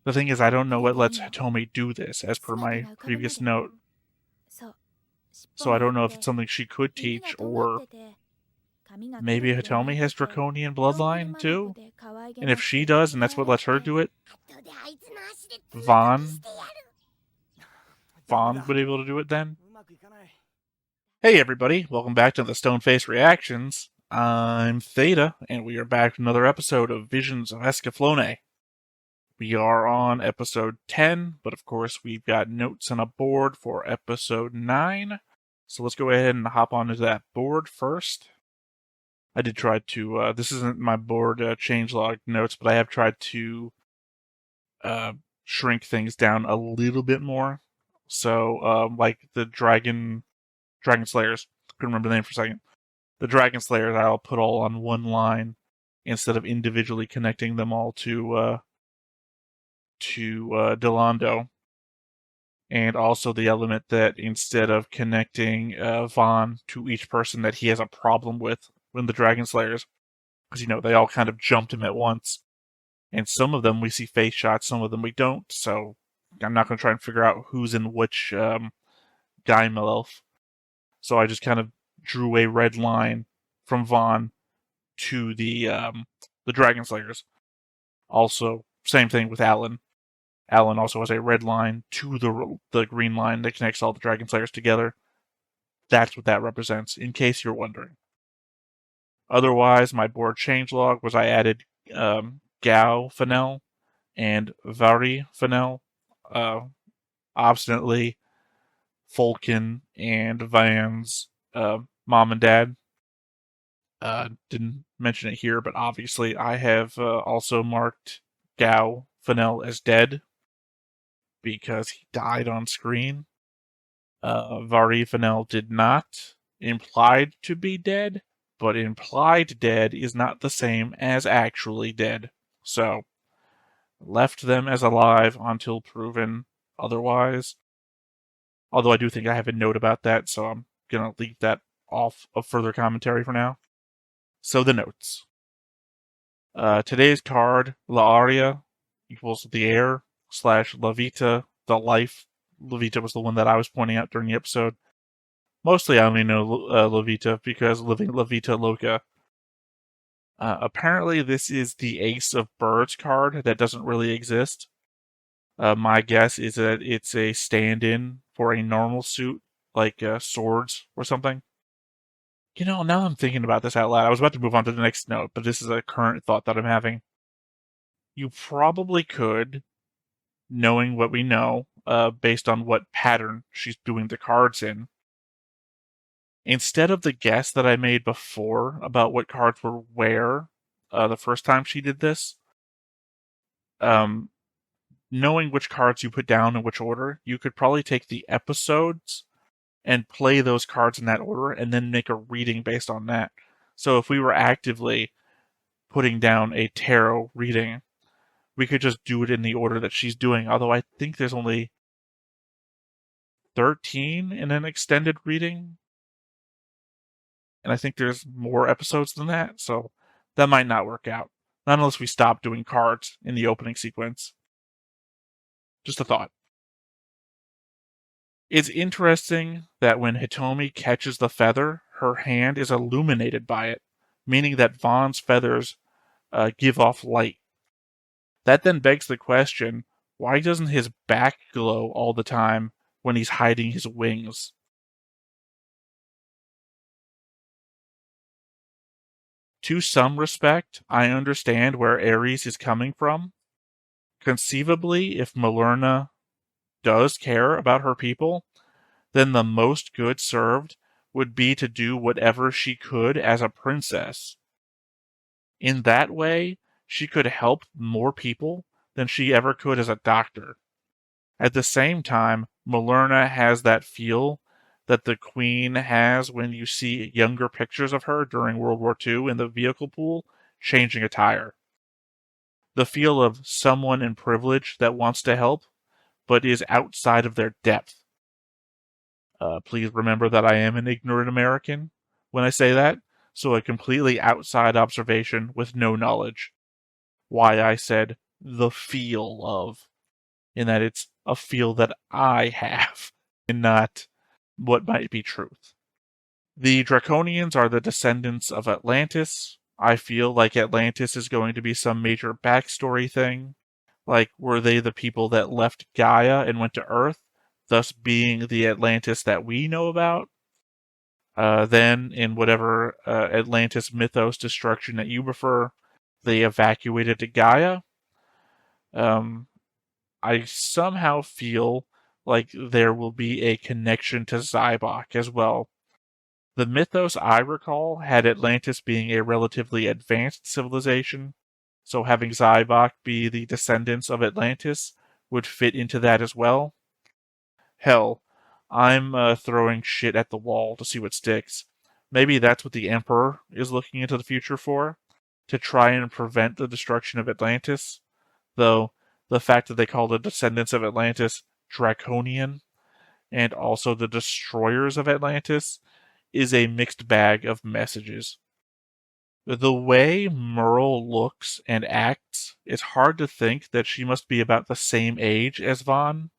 The thing is, I don't know what lets Hitomi do this, as per my previous note. So I don't know if it's something she could teach, or maybe Hitomi has draconian bloodline, too? And if she does, and that's what lets her do it, Vaughn would be able to do it then? Hey everybody, welcome back to the Stoneface Reactions. I'm Theta, and we are back with another episode of Visions of Escaflowne. We are on episode 10, but of course we've got notes on a board for episode 9. So let's go ahead and hop onto that board first. I did try to, this isn't my board changelog notes, but I have tried to shrink things down a little bit more. So, like the Dragon Slayers, couldn't remember the name for a second. The Dragon Slayers I'll put all on one line instead of individually connecting them all to Delando. And also the element that instead of connecting Vaughn to each person that he has a problem with when the Dragon Slayers, because, they all kind of jumped him at once. And some of them we see face shots, some of them we don't, so I'm not going to try and figure out who's in which Guy Melelf. So I just kind of drew a red line from Vaughn to the Dragon Slayers. Also, same thing with Alan. Alan also has a red line to the green line that connects all the Dragon Slayers together. That's what that represents, in case you're wondering. Otherwise, my board changelog was I added Gao Fennel and Vari Fennel. Obstinately, Fulkin and Van's mom and dad. Didn't mention it here, but obviously I have also marked Gao Fennel as dead because he died on screen. Vari Fennel did not. Implied to be dead, but implied dead is not the same as actually dead. So, left them as alive until proven otherwise. Although I do think I have a note about that, so I'm going to leave that off of further commentary for now. So the notes. Today's card, La Aria, equals the air, / La Vita, the life. La Vita was the one that I was pointing out during the episode. Mostly I only know La Vita because living La Vita Loca. Apparently this is the Ace of Birds card that doesn't really exist. My guess is that it's a stand-in for a normal suit, like swords or something. Now I'm thinking about this out loud. I was about to move on to the next note, but this is a current thought that I'm having. You probably could, knowing what we know, based on what pattern she's doing the cards in, instead of the guess that I made before about what cards were where the first time she did this, knowing which cards you put down in which order, you could probably take the episodes and play those cards in that order and then make a reading based on that. So if we were actively putting down a tarot reading, we could just do it in the order that she's doing, although I think there's only 13 in an extended reading. And I think there's more episodes than that, so that might not work out. Not unless we stop doing cards in the opening sequence. Just a thought. It's interesting that when Hitomi catches the feather, her hand is illuminated by it, meaning that Vaughn's feathers give off light. That then begs the question, why doesn't his back glow all the time when he's hiding his wings? To some respect, I understand where Ares is coming from. Conceivably, if Malerna does care about her people, then the most good served would be to do whatever she could as a princess. In that way, she could help more people than she ever could as a doctor. At the same time, Malerna has that feel that the Queen has when you see younger pictures of her during World War II in the vehicle pool changing a tire. The feel of someone in privilege that wants to help, but is outside of their depth. Please remember that I am an ignorant American when I say that, so a completely outside observation with no knowledge. why I said the feel of, in that it's a feel that I have and not what might be truth. The Draconians are the descendants of Atlantis. I feel like Atlantis is going to be some major backstory thing. Like, were they the people that left Gaia and went to Earth, thus being the Atlantis that we know about? Then, in whatever Atlantis mythos destruction that you prefer, they evacuated to Gaia. Um, I somehow feel like there will be a connection to Zybok as well. The mythos I recall had Atlantis being a relatively advanced civilization, so having Zybok be the descendants of Atlantis would fit into that as well. Hell, I'm throwing shit at the wall to see what sticks. Maybe that's what the Emperor is looking into the future for, to try and prevent the destruction of Atlantis. Though, the fact that they call the descendants of Atlantis Draconian, and also the destroyers of Atlantis, is a mixed bag of messages. The way Merle looks and acts, it's hard to think that she must be about the same age as Vaughn,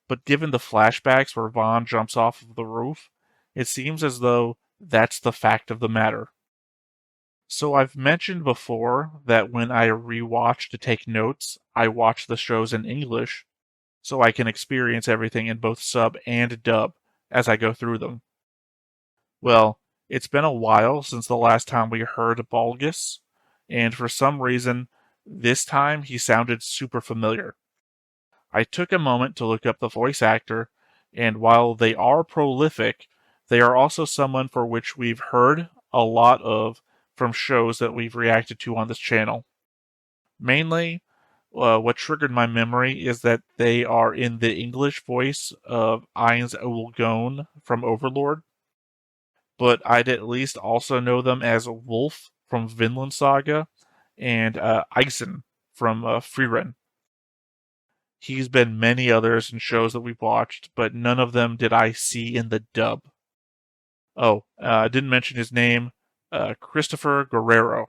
but given the flashbacks where Vaughn jumps off of the roof, it seems as though that's the fact of the matter. So I've mentioned before that when I rewatch to take notes, I watch the shows in English so I can experience everything in both sub and dub as I go through them. Well, it's been a while since the last time we heard Balgus, and for some reason, this time he sounded super familiar. I took a moment to look up the voice actor, and while they are prolific, they are also someone for which we've heard a lot of from shows that we've reacted to on this channel. Mainly, what triggered my memory is that they are in the English voice of Ainz Olgone from Overlord, but I'd at least also know them as Wolf from Vinland Saga and Eisen from Frieren. He's been many others in shows that we've watched, but none of them did I see in the dub. Oh, I didn't mention his name, Christopher Guerrero.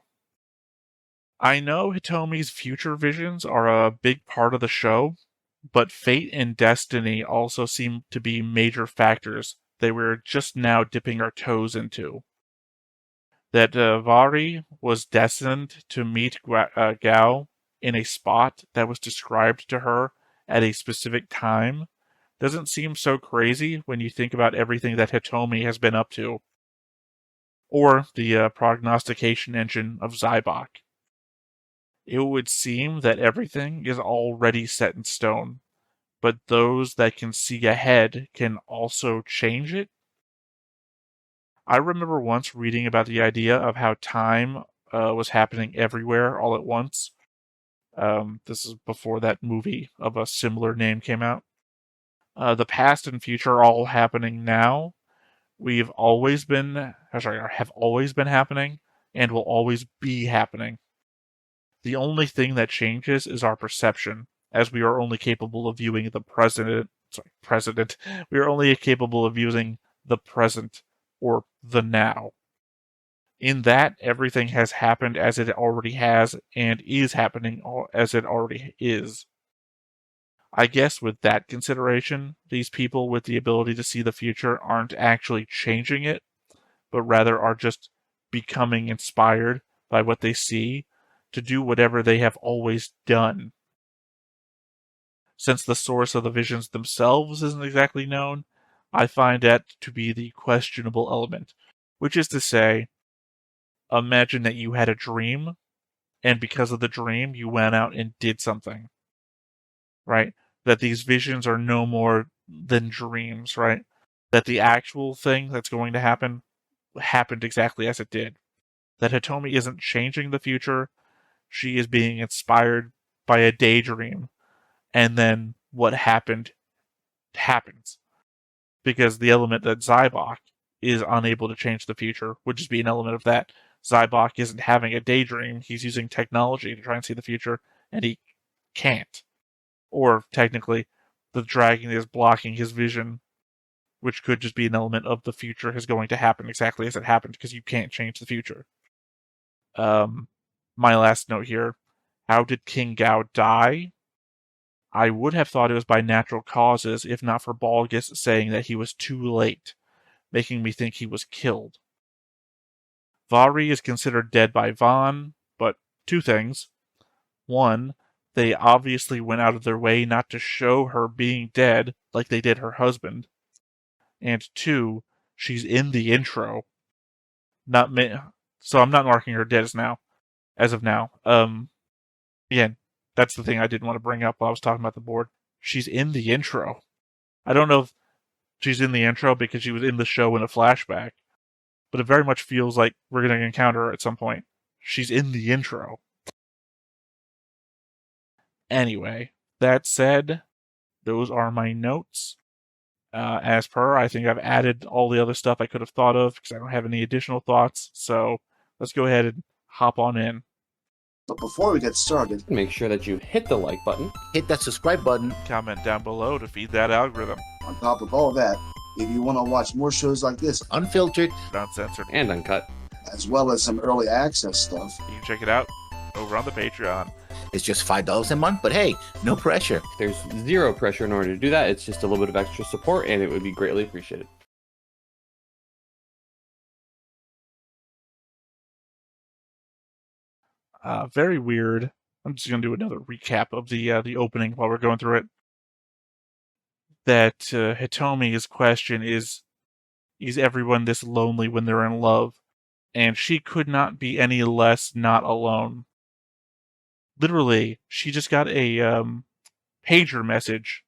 I know Hitomi's future visions are a big part of the show, but fate and destiny also seem to be major factors that we're just now dipping our toes into. That Vari was destined to meet Gao in a spot that was described to her at a specific time doesn't seem so crazy when you think about everything that Hitomi has been up to. Or the prognostication engine of Zybok. It would seem that everything is already set in stone, but those that can see ahead can also change it. I remember once reading about the idea of how time was happening everywhere all at once. This is before that movie of a similar name came out. The past and future are all happening now. Have always been happening, and will always be happening. The only thing that changes is our perception, as we are only capable of viewing the present. We are only capable of using the present or the now. In that, everything has happened as it already has and is happening as it already is. I guess with that consideration, these people with the ability to see the future aren't actually changing it, but rather are just becoming inspired by what they see to do whatever they have always done. Since the source of the visions themselves isn't exactly known, I find that to be the questionable element, which is to say, imagine that you had a dream, and because of the dream, you went out and did something, right? That these visions are no more than dreams, right? That the actual thing that's going to happen happened exactly as it did. That Hitomi isn't changing the future, she is being inspired by a daydream, and then what happened happens. Because the element that Zybok is unable to change the future would just be an element of that. Zybok isn't having a daydream, he's using technology to try and see the future, and he can't. Or, technically, the dragon is blocking his vision, which could just be an element of the future is going to happen exactly as it happened, because you can't change the future. My last note here. How did King Gao die? I would have thought it was by natural causes, if not for Balgus saying that he was too late, making me think he was killed. Vari is considered dead by Vaughn, but two things. One, they obviously went out of their way not to show her being dead like they did her husband. And two, she's in the intro. So I'm not marking her dead as of now. Again, that's the thing I didn't want to bring up while I was talking about the board. She's in the intro. I don't know if she's in the intro because she was in the show in a flashback, but it very much feels like we're going to encounter her at some point. She's in the intro. Anyway, that said, those are my notes. As per, I think I've added all the other stuff I could have thought of because I don't have any additional thoughts. So let's go ahead and hop on in. But before we get started, make sure that you hit the like button, hit that subscribe button, comment down below to feed that algorithm. On top of all that, if you want to watch more shows like this, unfiltered, uncensored, and uncut, as well as some early access stuff, you can check it out over on the Patreon. It's just $5 a month, but hey, no pressure. There's zero pressure in order to do that. It's just a little bit of extra support, and it would be greatly appreciated. Very weird. I'm just going to do another recap of the opening while we're going through it. That Hitomi's question is everyone this lonely when they're in love? And she could not be any less not alone. Literally, she just got a pager message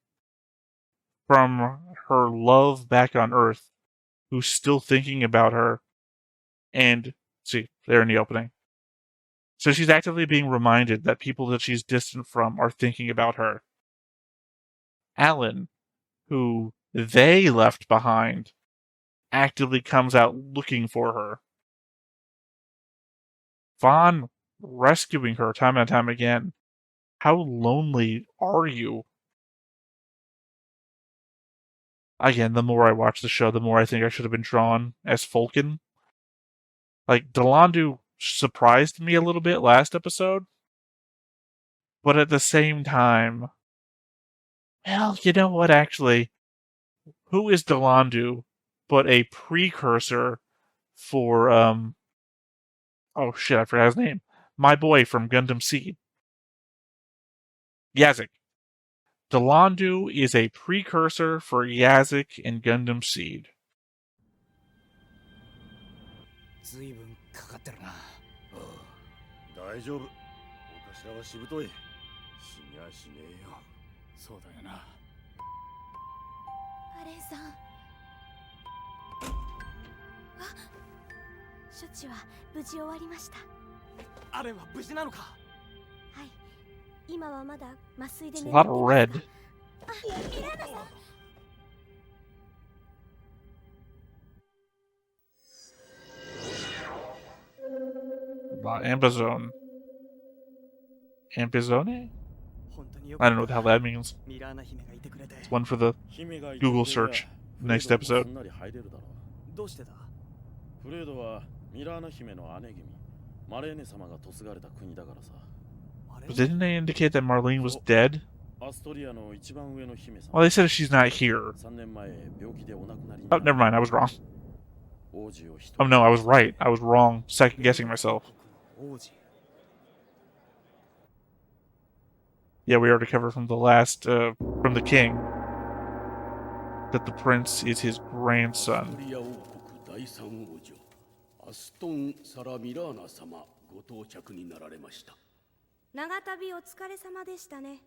from her love back on Earth, who's still thinking about her. And, see, there in the opening. So she's actively being reminded that people that she's distant from are thinking about her. Alan, who they left behind, actively comes out looking for her. Vaughn rescuing her time and time again. How lonely are you? Again, the more I watch the show, the more I think I should have been drawn as Fulkin. Like, Delandu surprised me a little bit last episode, but at the same time, well, you know what, actually? Who is Delandu but a precursor for, oh shit, I forgot his name. My boy from Gundam Seed. Yazik. Delandu is a precursor for Yazik in Gundam Seed. 随分かかってるな。大丈夫。お頭はしぶとい。死にゃしねえよ。そうだよな。アレンさん。あ、処置は無事終わりました。アレンは無事なのか。はい。今はまだ麻酔で It's a lot of red. ミラーナさん。Ambizone. Ambizone? I don't know what the hell that means. It's one for the Google search. Next episode. どうしてだ。フレードはミラーナ姫の姉君、マレーネ様が嫁がれた国だからさ。But didn't they indicate that Marlene was dead? アストリアの一番上の姫様。Well, they said she's not here. 3年前病気でお亡くなりに。 Oh, never mind. I was wrong. Oh no, I was right. I was wrong. Second guessing myself. Yeah, we already covered from the last, from the king, that the prince is his grandson. アストン・サラ・ミラーナ様ご到着になられました。長旅お疲れ様でしたね。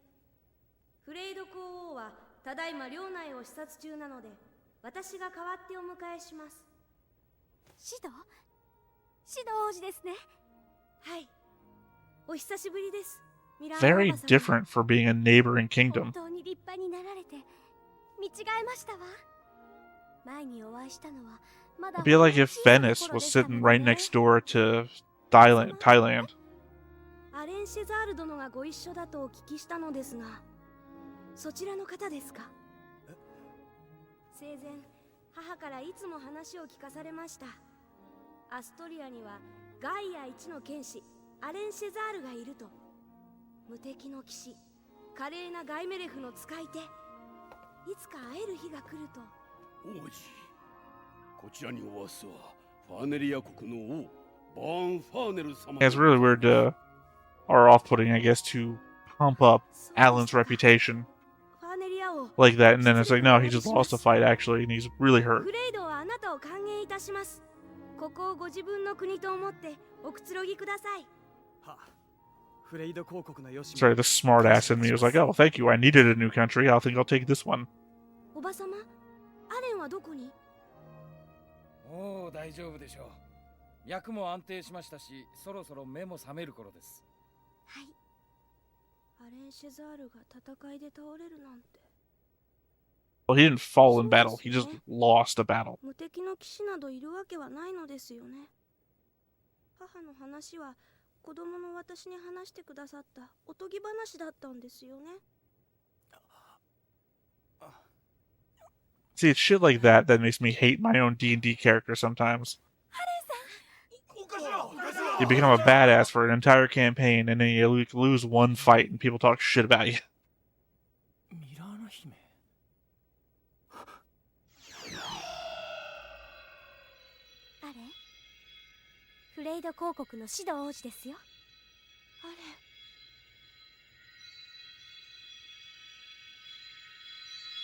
フレイド皇王はただいま領内を視察中なので、私が代わってお迎えします。シド王子ですね。はい。お久しぶりです。Very different for being a neighboring kingdom. 本当に立派になられて見違えましたわ。前にお会いしたのはまだ It'd be like if Venice was sitting right next door to Thailand. アレン・シェザール殿がご一緒だとお聞きしたのですが、そちらの方ですか？生前、母からいつも話を聞かされました。アストリアにはガイア一の剣士アレン・シェザールがいると。無敵の騎士、華麗なガイメレフの使い手。いつか会える日が来ると。王子、こちらにおわすはファーネリア国の王バーン・ファーネル様。 Yeah, it's really weird or off-putting, I guess, to pump up Alan's reputation ファーネリア王。 like that, and then it's like, no, he just lost a fight, actually, and he's really hurt. フレイドはあなたを歓迎いたします。ここをご自分の国と思っておくつろぎください。はあ、フレイド公国のよし。 Sorry, the smartass in me was like, oh, thank you, I needed a new country, I think I'll take this one. おばさま、アレンはどこに？もう大丈夫でしょう。脈も安定しましたし、そろそろ目も覚める頃です。はい。アレン・シェザールが戦いで倒れるなんて。Well, he didn't fall in battle, he just lost a battle. 無敵の騎士などいるわけはないのですよね。母の話は子供の私に話してくださったおとぎ話だったんですよね。See, it's shit like that that makes me hate my own D&D character sometimes. You become a badass for an entire campaign, and then you lose one fight, and people talk shit about you. ミラーナ姫。あれ？フレイド公国のシド王子ですよ。あれ。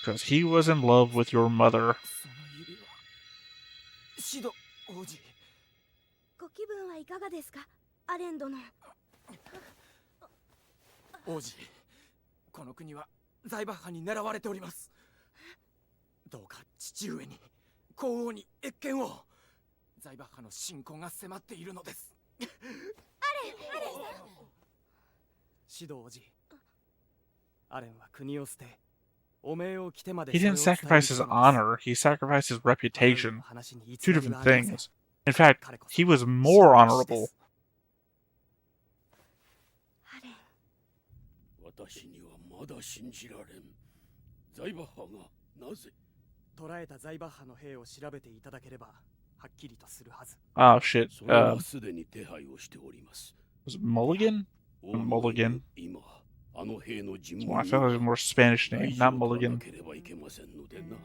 Because he was in love with your mother. その指はシド王子。ご気分はいかがですか、アレン殿。王子、この国は財閥派に狙われております。どうか父上に、皇王に謁見を。財閥派の侵攻が迫っているのです。アレンさん。シド王子、アレンは国を捨て、お名を着てまで。 He didn't sacrifice his honor, he sacrificed his reputation. Two different things. In fact, he was more honorable. 私にはまだ信じられん。財閥派がなぜ？捕らえた財閥派の兵を調べていただければはっきりとするはず。 Oh shit. それはすでに手配をしております。 Was it Mulligan? Mulligan. 今あの兵の尋 Well, I 問 thought it was a more Spanish name, not Mulligan. ければいけませんのでな。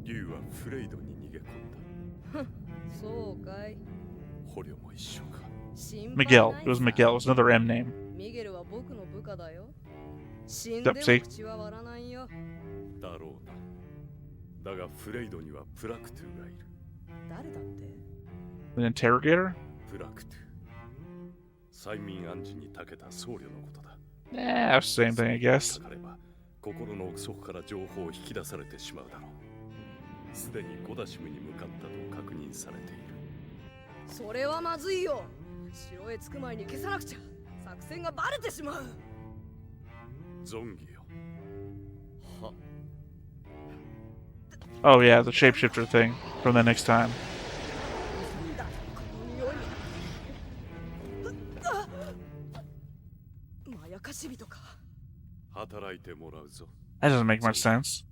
竜はフレイドに逃げ込んだ。そうかい。捕虜も一緒か。 Miguel. It was Miguel. It was another M name. ミゲルは僕の部下だよ。死ん Yep, で see? も口は割らないよ。だろうな。だがフレイドにはプラクトゥがいる。誰だって？ An interrogator? プラクトゥ。催眠暗示に長けた僧侶のことだ。Yeah, same thing, I guess. かかれば心の奥底から情報を引き出されてしまうだろう。すでにゴダシムに向かったと確認されている。それはまずいよ。城へ着く前に消さなくちゃ。作戦がバレてしまう。ゾンギよ。は。 Oh yeah, the shapeshifter thing from the next time. まやかし人か。働いてもらうぞ。 That doesn't make much sense.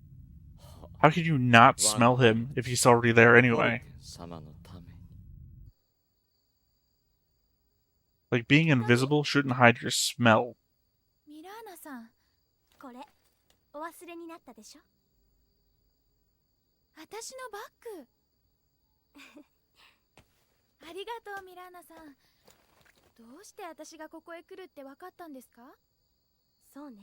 How could you not smell him if he's already there anyway? Like, being invisible shouldn't hide your smell. ミラーナさん、これお忘れになったでしょ。私のバッグ。ありがとうミラーナさん。どうして私がここへ来るって分かったんですか？そうね。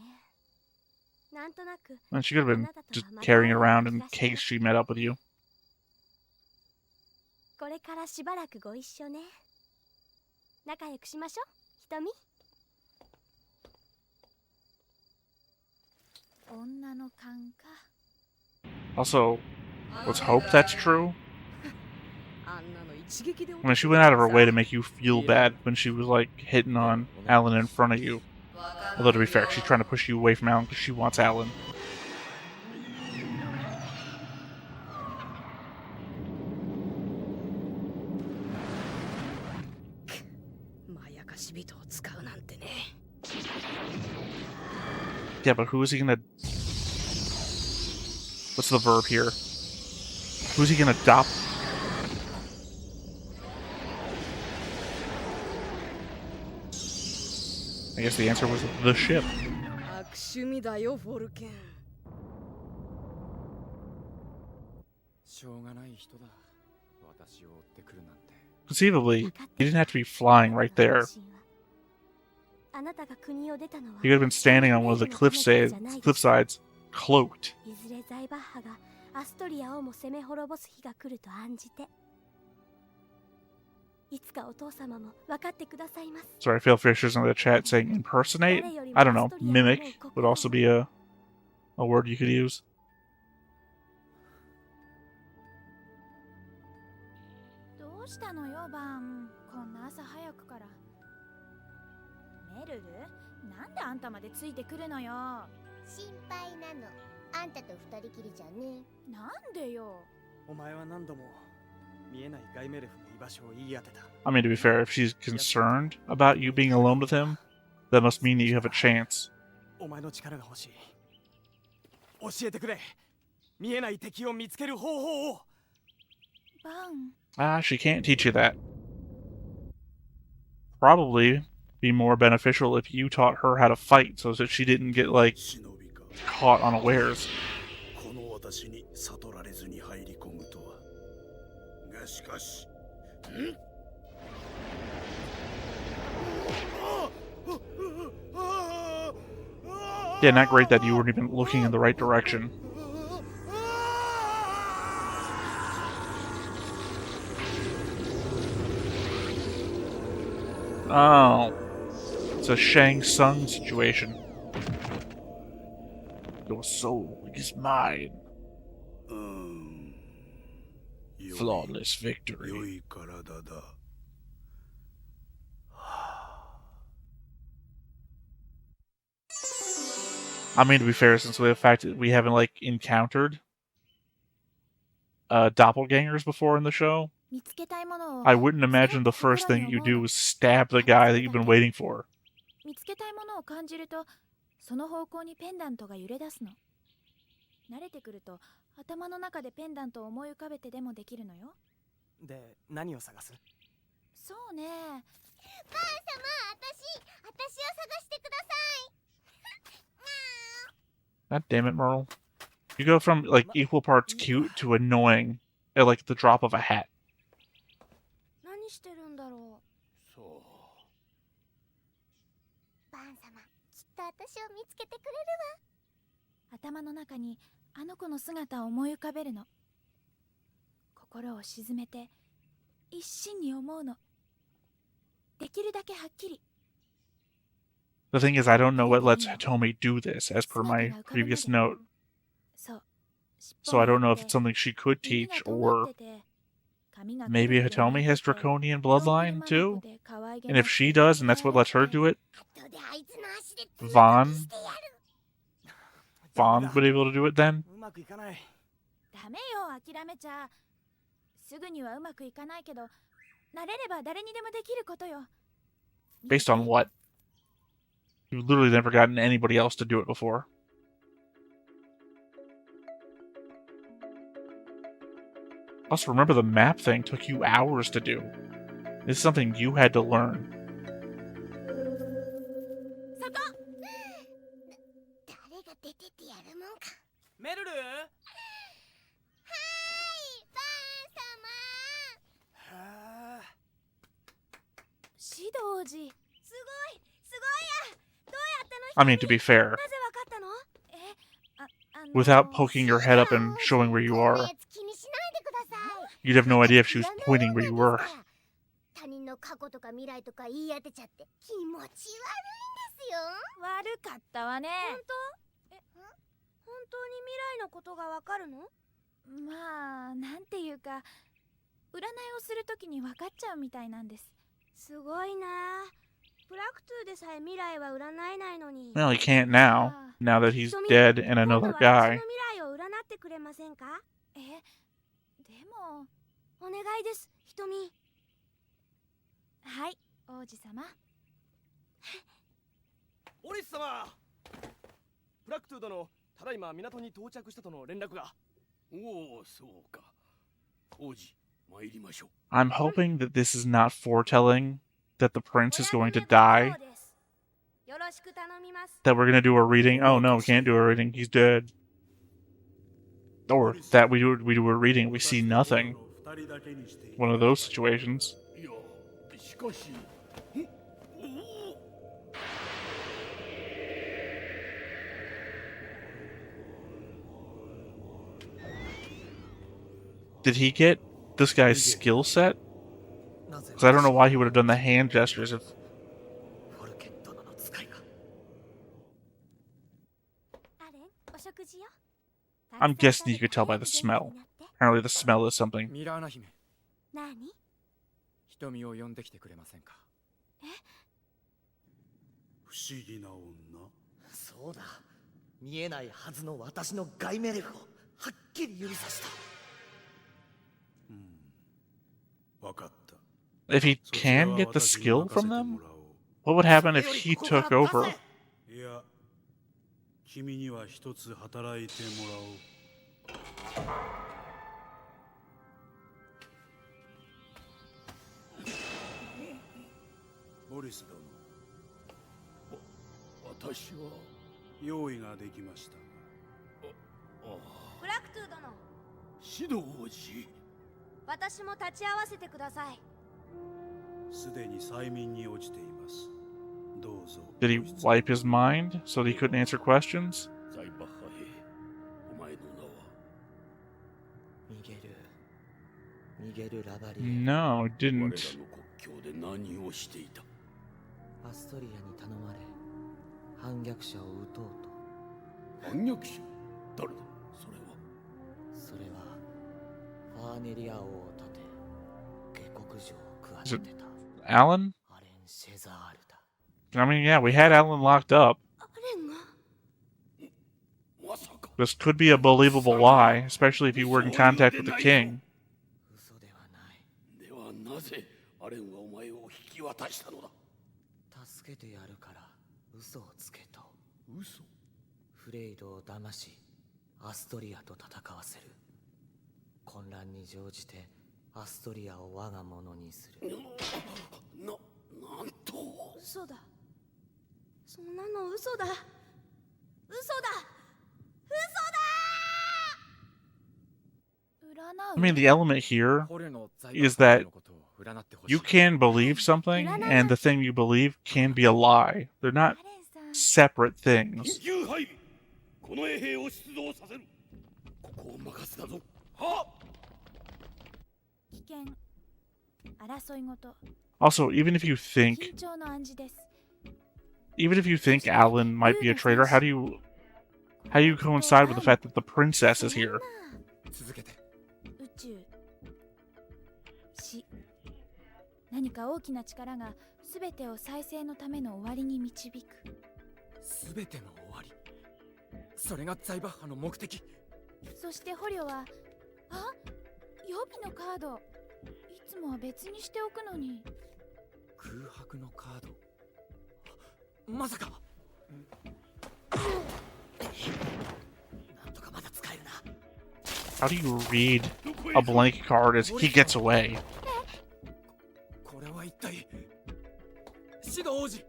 なんとなく。 And she could have been just carrying it around in case she met up with you. これからしばらくご一緒ね。仲良くしましょう、瞳。女の勘か。 Also, let's hope that's true. I mean, she went out of her way to make you feel bad when she was like hitting on Alan in front of you. Although to be fair, she's trying to push you away from Alan because she wants Alan. Yeah, but who is he gonna... What's the verb here? Who's he gonna adopt? I guess the answer was the ship. 悪趣味だよフォルケン。しょうがない人だ。私を追ってくるなんて。 Conceivably, he didn't have to be flying right there. あなたが国を出たのは He could have been standing on one of the cliffsides, cloaked. いずれザイバッハがアストリアをも攻め滅ぼす日が来ると案じて。いつかお父様も分かってくださいます。 Sorry, I feel Fisher's in the chat saying impersonate. I don't know. Mimic would also be a word you could use. どうしたのよバン、こんな朝早くから。メルル、なんであんたまでついてくるのよ。心配なの。あんたと二人きりじゃね。なんでよ。お前は何度も見えないガイメルフの居場所を言い当てた。 I mean, to be fair, if she's concerned about you being alone with him, that must mean that you have a chance. お前の力が欲しい。教えてくれ。見えない敵を見つける方法を。バン。 Ah, she can't teach you that. Probably be more beneficial if you taught her how to fight so that she didn't get, like, caught unawares. この私に悟られずに入り込むとは。がしかし、Yeah, not great that you weren't even looking in the right direction. Oh. It's a Shang Tsung situation. Your soul is mine. Flawless victory. I mean, to be fair, since the fact that we haven't, like, encountered doppelgangers before in the show, I wouldn't imagine the first thing you do is stab the guy that you've been waiting for. 見つけたいものを感じると、その方向にペンダントが揺れ出すの。慣れてくると、頭の中でペンダントを思い浮かべてでもできるのよ。で、何を探す？そうね。ばあ様、私を探してください。 God damn it, Merle. You go from, like, equal parts cute to annoying at, like, the drop of a hat. 何してるんだろう。そう。バン様、きっと私を見つけてくれるわ。頭の中にあの子の姿を思い浮かべるの。心を沈めて一心に思うの。できるだけはっきり。 The thing is, I don't know what lets Hitomi do this, as per my previous note. So I don't know if it's something she could teach, or maybe Hitomi has draconian bloodline, too? And if she does, and that's what lets her do it, Vaughn would be able to do it then? ダメよ、諦めちゃ。すぐにはうまくいかないけど、慣れれば誰にでもできることよ。 Based on what? You've literally never gotten anybody else to do it before. Also, remember the map thing took you hours to do. This is something you had to learn. 誰が出てってやるもんか。メルル？はーい、バン様。はあ。シド王子。すごいや。どうやったの？ I mean, to be fair, なぜわかったの？ without poking your head up and showing where you are, you'd have no idea if she was pointing where you were. 他人の過去とか未来とか言い当てちゃって気持ち悪いんですよ。悪かったわね。本当に未来のことがわかるの？まあ、なんていうか、占いをするときに分かっちゃうみたいなんです。すごいな。プラクトゥでさえ未来は占えないのに。 Well, he can't now that he's dead and another guy. 私の未来を占ってくれませんか？でもお願いです、ひとみ。はい、王子様。オリス様。プラクトゥ殿、ただいま港に到着したとの連絡が。おお、そうか。王子、参りましょう。I'm hoping that this is not foretelling that the prince is going to die. That we're gonna do a reading. Oh no, we can't do a reading. He's dead. Or that we do a reading. We see nothing. One of those situations. Did he get this guy's skill set? Because I don't know why he would have done the hand gestures if... I'm guessing you could tell by the smell. Apparently the smell is something. ミラーナ姫。何？瞳を呼んできてくれませんか。不思議な女。そうだ。見えないはずの私のガイメレフをはっきり指さした。わかった。If he can get the skill from them, what would happen if he took over? いや、君には一つ働いてもらおう。ボリス殿、私は用意ができました。ブラクトゥ殿、指導王子。私も立ち会わせてください。すでに催眠に落ちています。どうぞ。Did he wipe his mind so that he couldn't answer questions? ザイバッハ兵、お前の名は？ミゲル・ラバリエ。 No, he didn't. 我らの国境で何をしていた？アストリアに頼まれ反逆者を撃とうと。反逆者？誰だ？それはファーネリア王を立て下克上を企てた Alan? アレン・シェザールだ。 I mean, yeah, we had Alan locked up. This could be a believable lie, especially if you were in contact with the king. 嘘ではない。ではなぜアレンはお前を引き渡したのだ？助けてやるから嘘をつけと。嘘？フレイドを騙しアストリアと戦わせる。混乱に乗じてアストリアを我が物にする。なんと。嘘だ。そんなの嘘だ。嘘だ。嘘だ。 I mean, the element here is that you can believe something, and the thing you believe can be a lie. They're not separate things. この衛兵を出動させる。ここを任せたぞ。はっ。 Also, even if you think Alan might be a traitor, how do you coincide with the fact that the princess is here? 何か大きな力が全てを再生のための終わりに導く。全ての終わり。それがザイバッハの目的。そして捕虜は、あ、予備のカード。いつもは別にしておくのに。空白のカード。まさか。なんとかまだ使えるな。 How do you read a blank card as he gets away? これは一体。シド王子。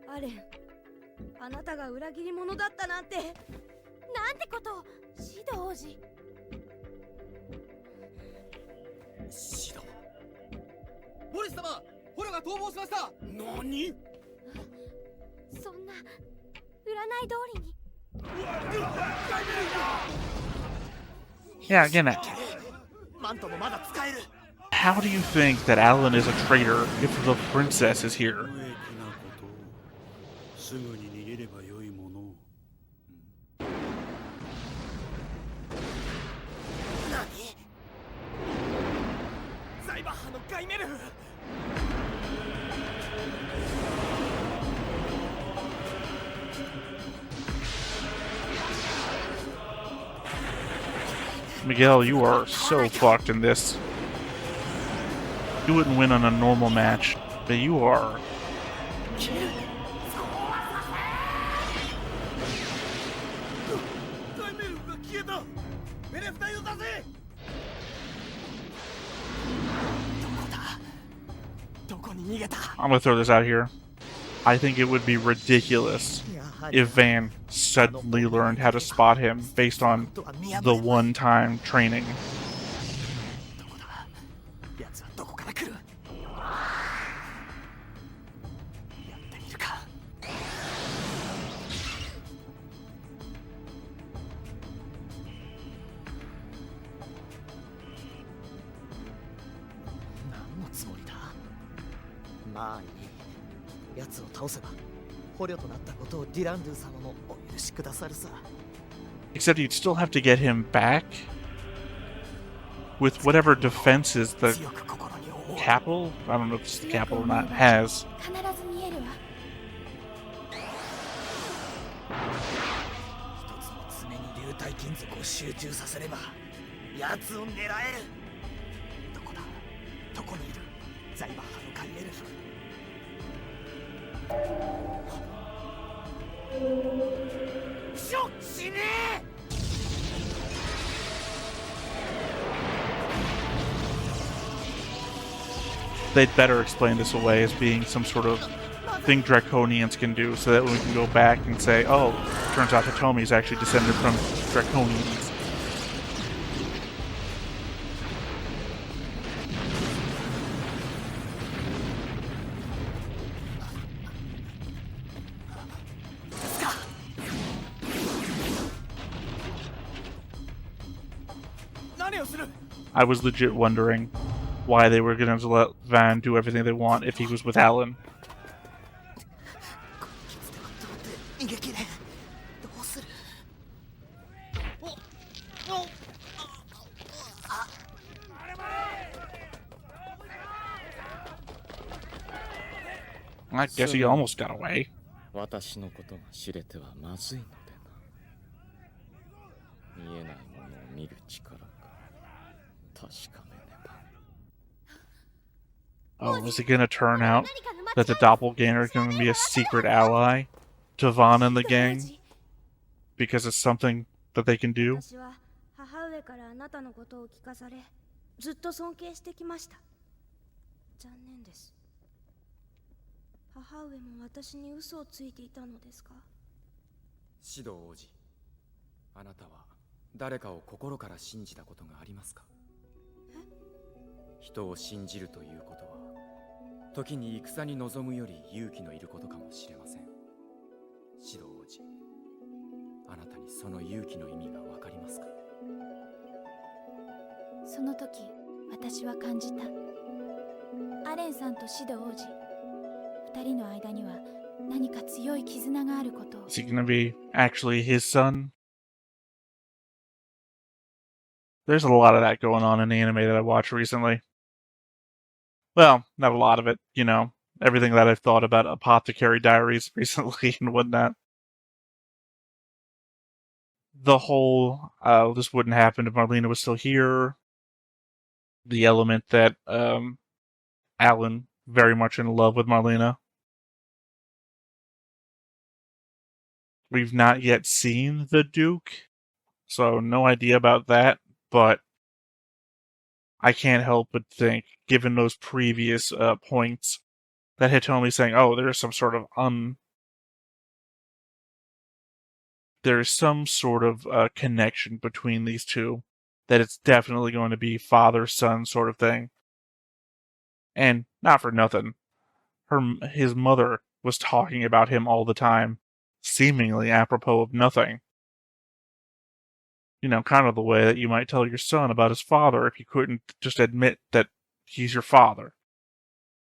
アレン、あなたが裏切り者だったなんて。なんてこと。シド王子。シド。ボリス様、捕虜が逃亡しました。何？そんな占い通りに。 Yeah, again, how do you think that Alan is a traitor if the princess is here? すぐに逃げればよいものを。何？ザイバッハのガイメルフ。 Miguel, you are so fucked in this. You wouldn't win on a normal match, but you are. I'm gonna throw this out here. I think it would be ridiculous if Van suddenly learned how to spot him based on the one-time training. 奴はどこから来る？やってみるか。何のつもりだ？まあいい。奴を倒せば捕虜となったことをディランドゥ様もお許しくださるさ。 Except you'd still have to get him back with whatever defenses the capital, I don't know if it's the capital or not, has. 必ず見えるわ。一つの爪に流体金属を集中させれば奴を狙える。どこだ？どこにいる？ザイバー派のカイエルフ。死ねえ！ They'd better explain this away as being some sort of thing Draconians can do, so that we can go back and say, oh, turns out Hitomi is actually descended from Draconians. I was legit wondering why they were going to let Van do everything they want if he was with Alan. I guess he almost got away. 私のことが知れてはまずいのでな。見えないものを見る力か確かめねば。 Oh, is it gonna turn out that the doppelganger is gonna be a secret ally to Vaughn and the gang? Because it's something that they can do? 私は母上からあなたのことを聞かされ、ずっと尊敬してきました。残念です。母上も私に嘘をついていたのですか？指導王子、あなたは誰かを心から信じたことがありますか？人を信じるということは、時に戦に臨むより勇気のいることかもしれません。指導王子、あなたにその勇気の意味がわかりますか？その時、私は感じた。アレンさんとシド王子、二人の間には何か強い絆があることを。Is he gonna be actually his son? There's a lot of that going on in the anime that I watched recently. Well, not a lot of it, you know, everything that I've thought about Apothecary Diaries recently and whatnot. The whole, this wouldn't happen if Marlena was still here. The element that Alan very much in love with Marlena. We've not yet seen the Duke, so no idea about that, but I can't help but think, given those previous points, that Hitomi saying, oh, there's some sort of there's some sort of connection between these two, that it's definitely going to be father-son sort of thing. And not for nothing, his mother was talking about him all the time, seemingly apropos of nothing. You know, kind of the way that you might tell your son about his father if you couldn't just admit that he's your father.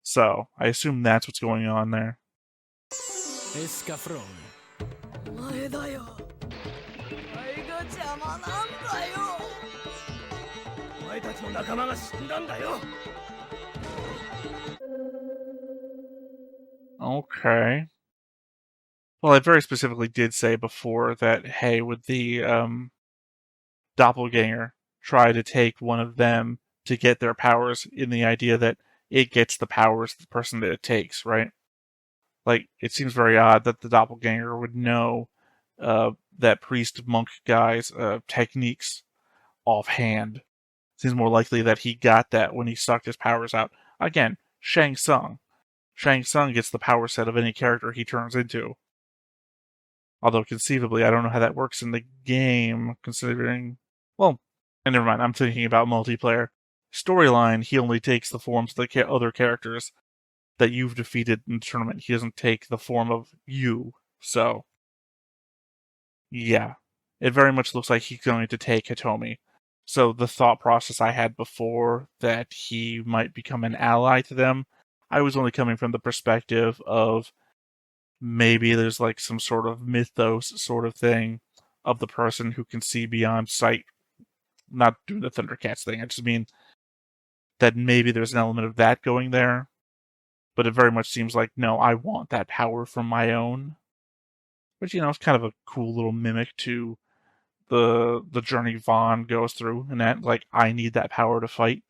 So, I assume that's what's going on there. Escaflowne. お前だよ。お前が邪魔なんだよ。お前たちの仲間が死んだんだよ。 Okay. Well, I very specifically did say before that, hey, would the doppelganger try to take one of them to get their powers, in the idea that it gets the powers of the person that it takes, right? Like, it seems very odd that the doppelganger would know that priest-monk guy's techniques offhand. Seems more likely that he got that when he sucked his powers out. Again, Shang Tsung. Shang Tsung gets the power set of any character he turns into. Although conceivably, I don't know how that works in the game, considering... Well, and never mind, I'm thinking about multiplayer. Storyline, he only takes the forms of the other characters that you've defeated in the tournament. He doesn't take the form of you. So, yeah. It very much looks like he's going to take Hitomi. So the thought process I had before that he might become an ally to them, I was only coming from the perspective of maybe there's like some sort of mythos sort of thing of the person who can see beyond sight. Not doing the Thundercats thing. I just mean that maybe there's an element of that going there. But it very much seems like, no, I want that power from my own. Which, it's kind of a cool little mimic to the journey Vaughn goes through. And that, like, I need that power to fight.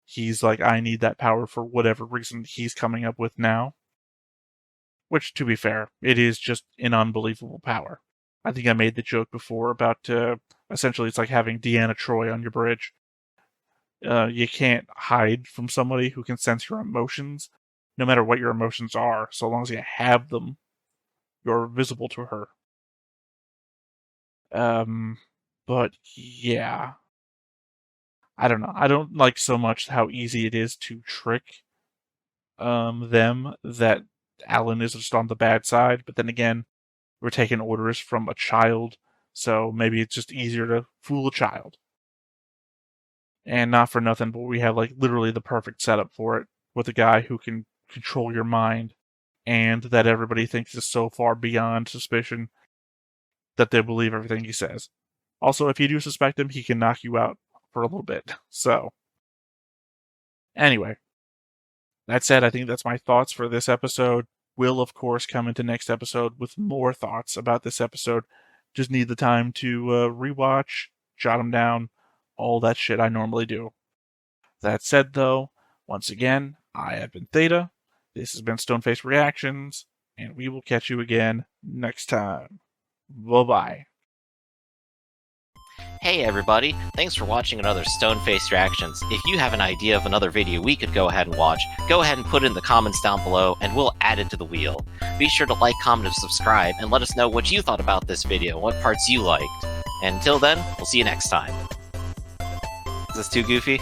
He's like, I need that power for whatever reason he's coming up with now. Which, to be fair, it is just an unbelievable power. I think I made the joke before about, essentially it's like having Deanna Troi on your bridge. You can't hide from somebody who can sense your emotions, no matter what your emotions are. So long as you have them, you're visible to her. But yeah. I don't know. I don't like so much how easy it is to trick them that Alan is just on the bad side. But then again, we're taking orders from a child, so maybe it's just easier to fool a child. And not for nothing, but we have like literally the perfect setup for it, with a guy who can control your mind, and that everybody thinks is so far beyond suspicion that they believe everything he says. Also, if you do suspect him, he can knock you out for a little bit. So, anyway, that said, I think that's my thoughts for this episode. Will, of course, come into next episode with more thoughts about this episode. Just need the time to rewatch, jot them down, all that shit I normally do. That said, though, once again, I have been Theta. This has been Stoneface Reactions, and we will catch you again next time. Bye-bye. Hey everybody, thanks for watching another Stoneface Reactions. If you have an idea of another video we could go ahead and watch, go ahead and put it in the comments down below and we'll add it to the wheel. Be sure to like, comment, and subscribe, and let us know what you thought about this video, what parts you liked. And until then, we'll see you next time. Is this too goofy?